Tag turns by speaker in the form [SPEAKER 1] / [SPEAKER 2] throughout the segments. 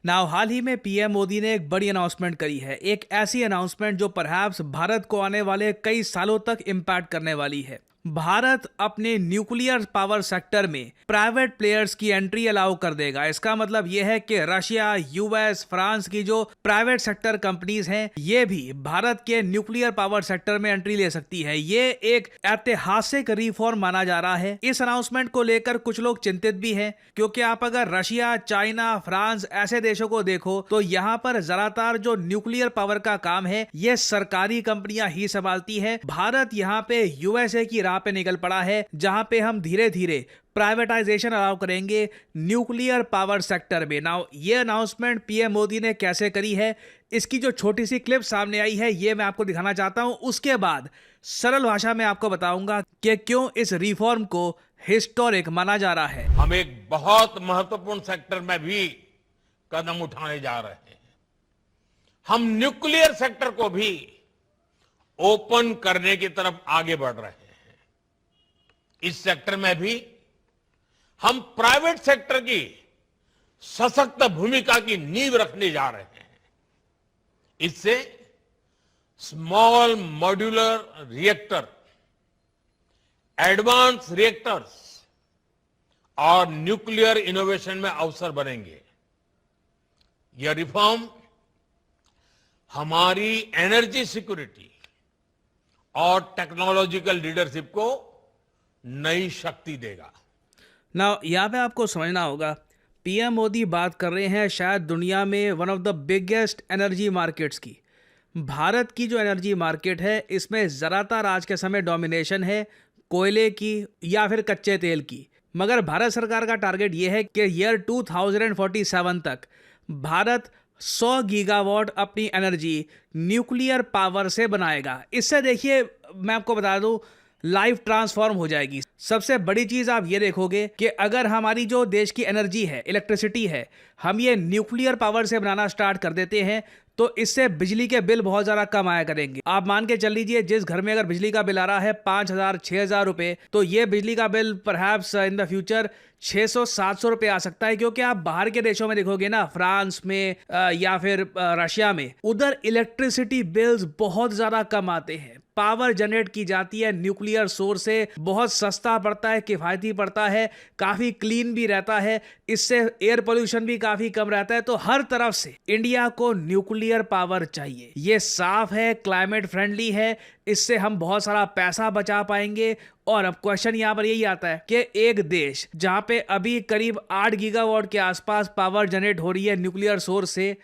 [SPEAKER 1] Now हाल ही में PM Modi ने एक बड़ी अनाउंसमेंट करी है, एक ऐसी अनाउंसमेंट जो परहैप्स भारत को आने वाले कई सालों तक इम्पैक्ट करने वाली है। भारत अपने न्यूक्लियर पावर सेक्टर में प्राइवेट प्लेयर्स की एंट्री अलाउ कर देगा। इसका मतलब यह है कि रशिया, यूएस, फ्रांस की जो प्राइवेट सेक्टर कंपनीज हैं, ये भी भारत के न्यूक्लियर पावर सेक्टर में एंट्री ले सकती है। ये एक ऐतिहासिक रिफॉर्म माना जा रहा है। इस अनाउंसमेंट को लेकर कुछ लोग चिंतित भी हैं, क्योंकि आप अगर रशिया, चाइना, फ्रांस ऐसे देशों को देखो तो यहाँ पर ज्यादातर जो न्यूक्लियर पावर का काम है ये सरकारी कंपनियां ही संभालती है। भारत यहाँ पे यूएसए की राह पे निकल पड़ा है, जहां पे हम धीरे धीरे प्राइवेटाइजेशन अलाउ करेंगे न्यूक्लियर पावर सेक्टर में। नाउ ये अनाउंसमेंट पीएम मोदी ने कैसे करी है, इसकी जो छोटी सी क्लिप सामने आई है ये मैं आपको दिखाना चाहता हूं। उसके बाद सरल भाषा में आपको बताऊंगा कि क्यों इस रिफॉर्म को हिस्टोरिक माना जा रहा है।
[SPEAKER 2] हम एक बहुत महत्वपूर्ण सेक्टर में भी कदम उठाने जा रहे हैं। हम न्यूक्लियर सेक्टर को भी ओपन करने की तरफ आगे बढ़ रहे हैं। इस सेक्टर में भी हम प्राइवेट सेक्टर की सशक्त भूमिका की नींव रखने जा रहे हैं। इससे small modular reactor, advance reactors और न्यूक्लियर इनोवेशन में अवसर बनेंगे। यह रिफॉर्म हमारी एनर्जी सिक्योरिटी और टेक्नोलॉजिकल लीडरशिप को नई शक्ति देगा।
[SPEAKER 1] ना यहाँ पे आपको समझना होगा, पीएम मोदी बात कर रहे हैं शायद दुनिया में one of the biggest energy markets की। भारत की जो एनर्जी मार्केट है इसमें ज़्यादातर आज के समय डोमिनेशन है कोयले की या फिर कच्चे तेल की। मगर भारत सरकार का टारगेट ये है कि ईयर 2047 तक भारत 100 गीगावाट अपनी एनर्जी न्यूक्लियर पावर से बनाएगा। इससे देखिए मैं आपको बता दूं, लाइफ ट्रांसफॉर्म हो जाएगी। सबसे बड़ी चीज आप ये देखोगे कि अगर हमारी जो देश की एनर्जी है, इलेक्ट्रिसिटी है, हम ये न्यूक्लियर पावर से बनाना स्टार्ट कर देते हैं तो इससे बिजली के बिल बहुत ज़्यादा कम आया करेंगे। आप मान के चल लीजिए जिस घर में अगर बिजली का बिल आ रहा है 5,000 6,000 रुपए, तो ये बिजली का bill perhaps in the future 600-700 रुपए आ सकता है। क्योंकि आप बाहर के देशों में देखोगे ना, फ्रांस में या फिर रशिया में, उधर इलेक्ट्रिसिटी बिल्स बहुत ज़्यादा कम आते हैं। पावर जनरेट की जाती है न्यूक्लियर सोर्स से, बहुत सस्ता पड़ता है, किफ़ायती पड़ता है, काफ़ी क्लीन भी रहता है, इससे एयर पोल्यूशन भी काफ़ी कम रहता है। तो हर तरफ से इंडिया को न्यूक्लियर पावर चाहिए। ये साफ है, क्लाइमेट फ्रेंडली है, इससे हम बहुत सारा पैसा बचा पाएंगे। और अब क्वेश्चन यहाँ पर यही आता है कि एक देश जहाँ पे अभी करीब 8 गीगावाट के आसपास पावर जनरेट हो रही है न्यूक्लियर सोर्स से,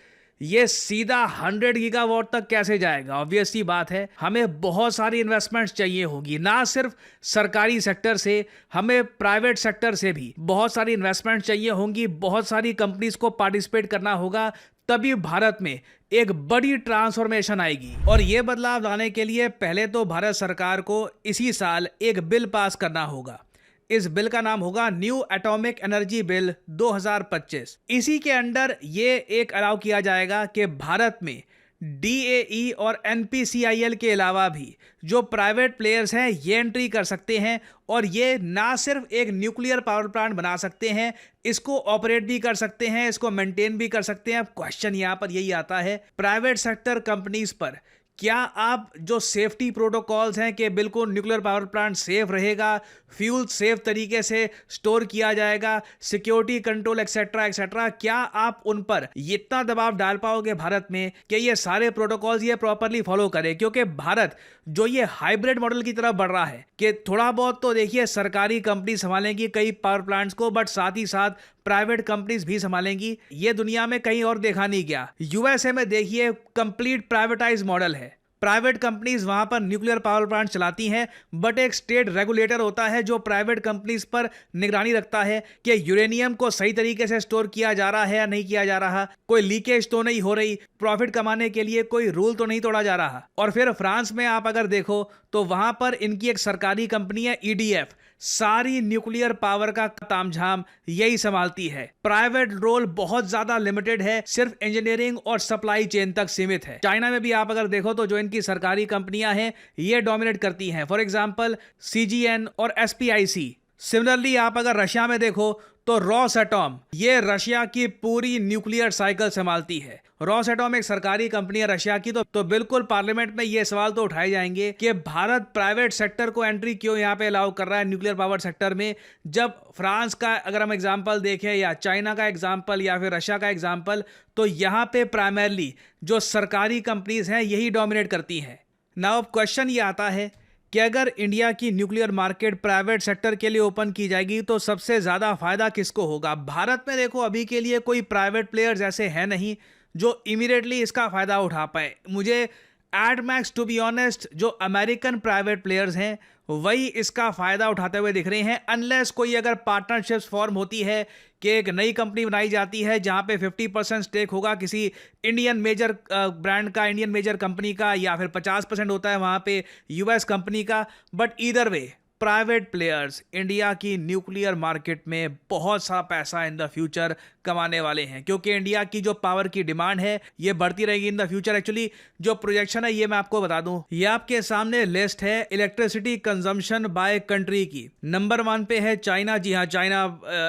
[SPEAKER 1] ये सीधा 100 गीगावाट तक कैसे जाएगा? ऑब्वियस सी बात है, हमें बहुत सारी इन्वेस्टमेंट्स चाहिए होगी। ना सिर्फ सरकारी सेक्टर से, हमें प्राइवेट सेक्टर से भी बहुत सारी इन्वेस्टमेंट चाहिए होंगी। बहुत सारी कंपनीज को पार्टिसिपेट करना होगा, तभी भारत में एक बड़ी ट्रांसफॉर्मेशन आएगी। और ये बदलाव लाने के लिए पहले तो भारत सरकार को इसी साल एक बिल पास करना होगा। इस बिल का नाम होगा न्यू एटॉमिक एनर्जी बिल 2025। इसी के अंडर ये एक अलाउ किया जाएगा कि भारत में डीएई और एनपीसीआईएल के अलावा भी जो प्राइवेट प्लेयर्स हैं ये एंट्री कर सकते हैं। और ये ना सिर्फ एक न्यूक्लियर पावर प्लांट बना सकते हैं, इसको ऑपरेट भी कर सकते हैं, इसको मेंटेन भी कर सकते हैं। अब क्वेश्चन यहाँ पर यही आता है, प्राइवेट सेक्टर कंपनीज पर क्या आप जो सेफ्टी प्रोटोकॉल्स हैं कि बिल्कुल न्यूक्लियर पावर प्लांट सेफ रहेगा, फ्यूल सेफ तरीके से स्टोर किया जाएगा, सिक्योरिटी कंट्रोल एक्सेट्रा एक्सेट्रा, क्या आप उन पर इतना दबाव डाल पाओगे भारत में कि ये सारे प्रोटोकॉल्स ये प्रॉपरली फॉलो करें? क्योंकि भारत जो ये हाइब्रिड मॉडल की तरफ बढ़ रहा है कि थोड़ा बहुत तो देखिए सरकारी कंपनी संभालेंगी कई पावर प्लांट्स को, बट साथ ही साथ प्राइवेट कंपनीज भी संभालेंगी। ये दुनिया में कहीं और देखा नहीं गया। यूएसए में देखिए कंप्लीट प्राइवेटाइज मॉडल है। प्राइवेट कंपनीज वहां पर न्यूक्लियर पावर प्लांट चलाती हैं, बट एक स्टेट रेगुलेटर होता है जो प्राइवेट कंपनीज पर निगरानी रखता है कि यूरेनियम को सही तरीके से स्टोर किया जा रहा है या नहीं किया जा रहा, कोई लीकेज तो नहीं हो रही, प्रॉफिट कमाने के लिए कोई रूल तो नहीं तोड़ा जा रहा। और फिर फ्रांस में आप अगर देखो तो वहां पर इनकी एक सरकारी कंपनी है ईडीएफ, सारी न्यूक्लियर पावर का तामझाम यही संभालती है। प्राइवेट रोल बहुत ज्यादा लिमिटेड है, सिर्फ इंजीनियरिंग और सप्लाई चेन तक सीमित है। चाइना में भी आप अगर देखो तो जो इनकी सरकारी कंपनियां हैं ये डोमिनेट करती हैं, फॉर एग्जांपल सीजीएन और एसपीआईसी। सिमिलरली आप अगर रशिया में देखो तो रॉसएटॉम ये रशिया की पूरी न्यूक्लियर साइकिल संभालती है। रॉसएटॉम एक सरकारी कंपनी है रशिया की। तो बिल्कुल पार्लियामेंट में ये सवाल तो उठाए जाएंगे कि भारत प्राइवेट सेक्टर को एंट्री क्यों यहाँ पे अलाउ कर रहा है न्यूक्लियर पावर सेक्टर में, जब फ्रांस का अगर हम एग्जांपल देखें या चाइना का एग्जांपल या फिर रशिया का एग्जांपल, तो यहाँ पे प्राइमरली जो सरकारी कंपनीज हैं यही डोमिनेट करती हैं। नाउ अब क्वेश्चन ये आता है कि अगर इंडिया की न्यूक्लियर मार्केट प्राइवेट सेक्टर के लिए ओपन की जाएगी तो सबसे ज़्यादा फायदा किसको होगा। भारत में देखो अभी के लिए कोई प्राइवेट प्लेयर्स ऐसे हैं नहीं जो इमीडिएटली इसका फ़ायदा उठा पाए। मुझे at max to be honest जो अमेरिकन प्राइवेट प्लेयर्स हैं वही इसका फ़ायदा उठाते हुए दिख रहे हैं, अनलेस कोई अगर पार्टनरशिप्स फॉर्म होती है कि एक नई कंपनी बनाई जाती है जहां पे 50% स्टेक होगा किसी इंडियन मेजर ब्रांड का, इंडियन मेजर कंपनी का, या फिर 50% होता है वहां पे यूएस कंपनी का। But either way private players India की न्यूक्लियर मार्केट में बहुत सा पैसा इन द फ्यूचर कमाने वाले हैं, क्योंकि इंडिया की जो पावर की डिमांड है ये बढ़ती रहेगी इन द फ्यूचर। एक्चुअली जो प्रोजेक्शन है ये मैं आपको बता दूं, ये आपके सामने लिस्ट है इलेक्ट्रिसिटी कंजम्पशन बाय कंट्री की। नंबर 1 पे है चाइना। जी हाँ, चाइना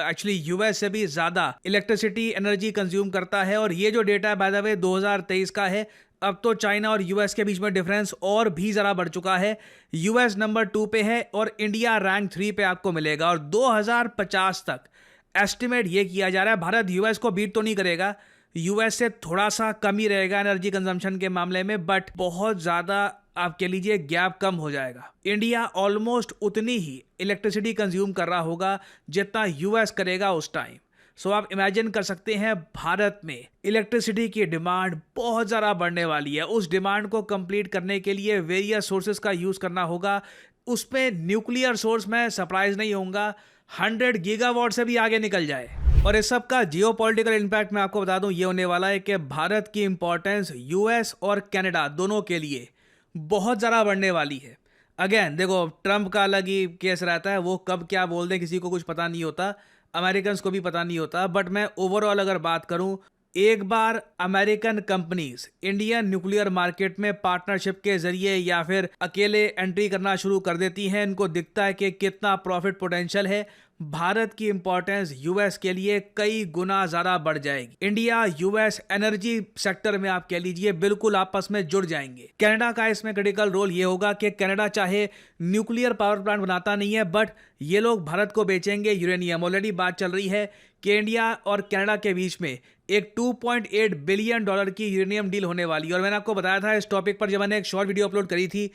[SPEAKER 1] एक्चुअली यूएस से भी ज्यादा इलेक्ट्रिसिटी एनर्जी कंज्यूम करता है, और ये जो डेटा है बाय द वे 2023 का है। अब तो चाइना और यूएस के बीच में डिफरेंस और भी ज़रा बढ़ चुका है। यूएस नंबर 2 पे है और इंडिया रैंक 3 पे आपको मिलेगा। और 2050 तक एस्टिमेट ये किया जा रहा है भारत यूएस को बीट तो नहीं करेगा, यूएस से थोड़ा सा कम ही रहेगा एनर्जी कंजम्पशन के मामले में, बट बहुत ज़्यादा आप कह लीजिए गैप कम हो जाएगा। इंडिया ऑलमोस्ट उतनी ही इलेक्ट्रिसिटी कंज्यूम कर रहा होगा जितना यूएस करेगा उस टाइम। सो आप इमेजिन कर सकते हैं भारत में इलेक्ट्रिसिटी की डिमांड बहुत ज़्यादा बढ़ने वाली है। उस डिमांड को कंप्लीट करने के लिए वेरियस सोर्सेज का यूज़ करना होगा। उसमें न्यूक्लियर सोर्स में सरप्राइज नहीं होऊंगा 100 गीगावाट से भी आगे निकल जाए। और इस सब का जियोपॉलिटिकल इम्पैक्ट मैं आपको बता दूं ये होने वाला है कि भारत की इंपॉर्टेंस यूएस और कनाडा दोनों के लिए बहुत ज़्यादा बढ़ने वाली है। अगेन देखो, ट्रंप का अलग ही केस रहता है, वो कब क्या बोल दे किसी को कुछ पता नहीं होता, अमेरिकन को भी पता नहीं होता। बट मैं ओवरऑल अगर बात करूं, एक बार American companies Indian nuclear market में पार्टनरशिप के जरिए या फिर अकेले एंट्री करना शुरू कर देती हैं, इनको दिखता है कि कितना प्रॉफिट पोटेंशियल है, भारत की इंपॉर्टेंस यूएस के लिए कई गुना ज्यादा बढ़ जाएगी। इंडिया यूएस एनर्जी सेक्टर में आप कह लीजिए बिल्कुल आपस में जुड़ जाएंगे। कनाडा का इसमें क्रिटिकल रोल ये होगा कि कनाडा चाहे न्यूक्लियर पावर प्लांट बनाता नहीं है, बट ये लोग भारत को बेचेंगे यूरेनियम। ऑलरेडी बात चल रही है कि इंडिया और कनाडा के बीच में एक $2.8 बिलियन की यूरेनियम डील होने वाली है। और मैंने आपको बताया था इस टॉपिक पर जब मैंने एक शॉर्ट वीडियो अपलोड करी थी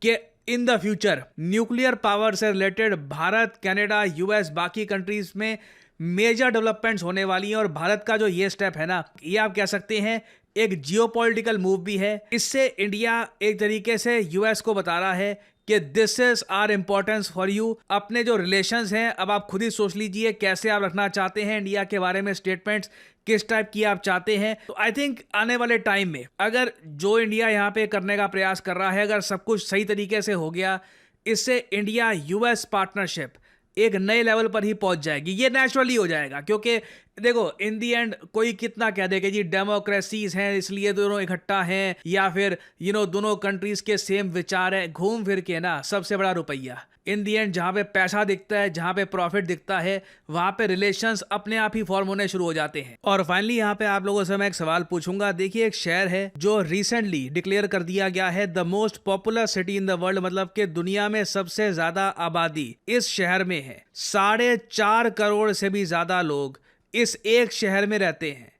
[SPEAKER 1] कि in the future nuclear power से रिलेटेड भारत, कनाडा, यूएस, बाकी कंट्रीज में मेजर डेवलपमेंट्स होने वाली हैं। और भारत का जो ये स्टेप है ना, ये आप कह सकते हैं एक जियोपॉलिटिकल मूव भी है। इससे इंडिया एक तरीके से यूएस को बता रहा है कि this is our importance for you. अपने जो रिलेशंस हैं अब आप खुद ही सोच लीजिए कैसे आप रखना चाहते हैं इंडिया के बारे में स्टेटमेंट्स, किस टाइप की आप चाहते हैं। तो आई थिंक आने वाले टाइम में अगर जो इंडिया यहाँ पे करने का प्रयास कर रहा है, अगर सब कुछ सही तरीके से हो गया, इससे इंडिया यूएस पार्टनरशिप एक नए लेवल पर ही पहुंच जाएगी। ये नेचुरली हो जाएगा, क्योंकि देखो इन दी एंड कोई कितना कह दे कि जी डेमोक्रेसीज हैं इसलिए दोनों इकट्ठा हैं, या फिर दोनों कंट्रीज के सेम विचार है, घूम फिर के ना सबसे बड़ा रुपया इन दी एंड जहाँ पे पैसा दिखता है, जहाँ पे प्रॉफिट दिखता है, वहाँ पे रिलेशंस अपने आप ही फॉर्म होने शुरू हो जाते हैं। और फाइनली यहाँ पे आप लोगों से मैं एक सवाल पूछूंगा। देखिए, एक शहर है जो रिसेंटली डिक्लेयर कर दिया गया है the most popular city in the world, मतलब कि दुनिया में सबसे ज्यादा आबादी इस शहर में है। 4.5 करोड़ से भी ज्यादा लोग इस एक शहर में रहते हैं।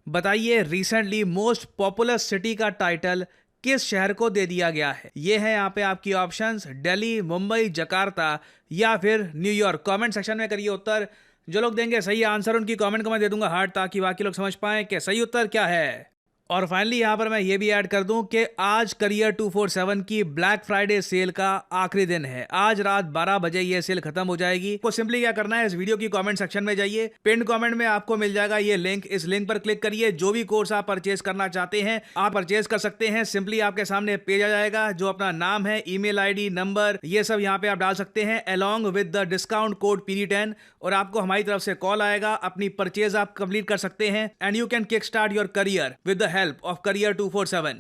[SPEAKER 1] बताइए रिसेंटली मोस्ट पॉपुलर सिटी का टाइटल किस शहर को दे दिया गया है। ये है यहाँ पे आपकी ऑप्शंस, दिल्ली, मुंबई, जकार्ता या फिर न्यूयॉर्क। कमेंट सेक्शन में करिए उत्तर। जो लोग देंगे सही आंसर उनकी कमेंट को मैं दे दूंगा हार्ट, ताकि बाकी लोग समझ पाएं कि सही उत्तर क्या है। और फाइनली यहाँ पर मैं ये भी ऐड कर दूं कि आज करियर 247 की ब्लैक फ्राइडे सेल का आखिरी दिन है। आज रात 12 बजे ये सेल खत्म हो जाएगी। तो सिंपली क्या करना है, इस वीडियो की कमेंट सेक्शन में जाइए, पिन कमेंट में आपको मिल जाएगा ये लिंक, इस लिंक पर क्लिक करिए। जो भी कोर्स आप परचेज करना चाहते हैं आप परचेज कर सकते हैं। सिंपली आपके सामने पेज आ जाएगा, जो अपना नाम है, ईमेल आईडी, नंबर, ये सब यहाँ पे आप डाल सकते हैं along with the discount code PD10, और आपको हमारी तरफ से कॉल आएगा। अपनी परचेज आप कंप्लीट कर सकते हैं and you can kick start your career with the help of career 247।